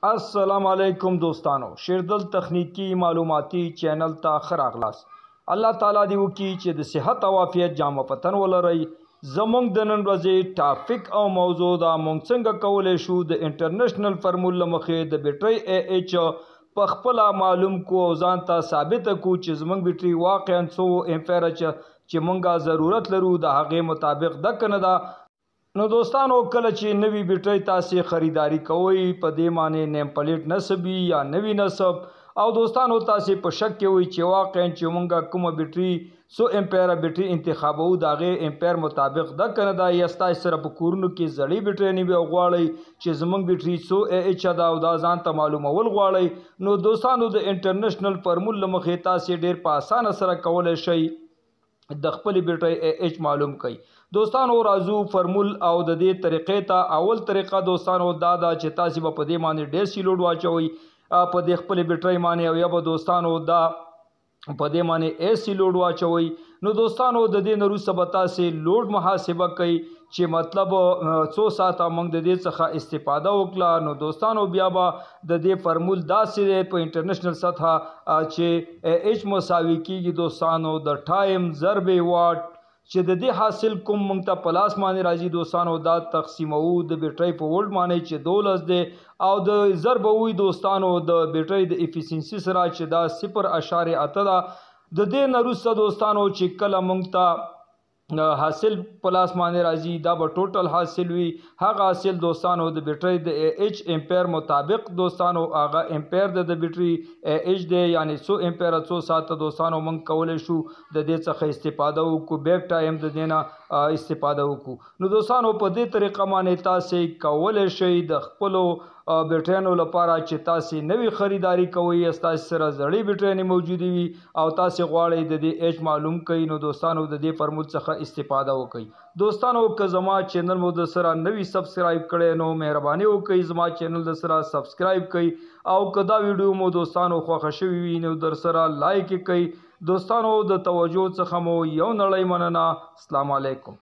अस्सलाम वालेकुम दोस्तानो, शेरदल तकनीकी मालूमाती चैनल ता खरागलास। अल्लाह ताला दी वकी چې د صحت او عافیت جامه پتن ولرئ. زمونږ د نن ورځې ټاپک او موضوع دا مونږ څنګه کولی شو د انټرنیشنل فرمول له مخې د بیټرۍ AH په خپله معلوم کو او ځان ته ثابته کو چې زمونږ بیټرۍ واقعا څو امپیر چې مونږه ضرورت لرو د هغې مطابق ده که نه ده. نو دوستانو کله چې نوی بیټرۍ تاسې خریداري کوئ په دې معنی نیم پلیټ نصبي یا نوی نصب او دوستانو تاسې په شک کې وئ چې واقعا چې مونږه کومه بیټرۍ څو امپیره بیټرۍ انتخابوو د هغې امپیر مطابق ده که نه ده، یا ستاسې سره په کورونو کې زړې بیټرۍ نه وي او غواړئ چې زموږ بیټرۍ څو AH ده او دا ځان ته معلومول غواړئ، نو دوستانو د انټرنیشنل فرمول له مخې تاسې ډېر په اسانه سره کولی شئ د خپل بیټرۍ AH معلوم کړئ. دوستانو راځو فرمول او د دې طریقې ته. اول طریقه دوستانو دا ده چې تاسې به په دې باندې ډیسي لوډ واچوئ په دې خپل بیټرۍ باندې، او یا به دوستانو دا په دې باندې AC لوډ واچوئ. نو دوستانو د دې نه وروسته به تاسې لوډ محاسبه کوئ چې مطلب څو ساعته موږ د دې څخه استفاده وکړه. نو دوستانو بیا به د دې فرمول داسې دی په انټرنیشنل سطحه چې AH مساوي کیږي دوستانو د ټایم ضرب واټ، چې د دې حاصل کوم موږ ته په لاس باندې راځي دوستانو دا تقسیموو د بیټرۍ په ولټ باندې چې 12 دی، او د ضرب وي دوستانو د بیټرۍ د افیسینسي سره چې دا 0.8 ده. د دې نه وروسته دوستانو چې کله موږ ته حاصل په لاس باندې راځي دا به ټوټل حاصل وي. هغه حاصل دوستانو د بیټرۍ د AH امپیر مطابق دوستانو هغه امپیر د بیټرۍ AH دی، یعنی څو امپیره څو ساعته دوستانو موږ کولی شو د دې څخه استفاده وکړو، بیک ټایم د دې نه استفاده وکړو. نو دوستانو په دې طریقه باندې تاسې کولی شئ د خپلو بیټریانو لپاره چې تاسې نوی خریداري کوئ یا ستاسې سره زړې بیټریانې موجودې وي او تاسې غواړئ د دې AH معلوم کړئ، نو دوستانو د دې فرمول څخه استفاده وکړئ. دوستانو که زما چینل مو د سره نوی سبسکرایب کړی نو مهرباني وکړئ زما چینل د سره سبسکرایب کړئ، او که دا ویډیو مو دوستانو خوښه شوي وي نو در سره لایک یې کړئ. دوستانو د توجه څخه مو یو نړۍ مننه. السلام علیکم.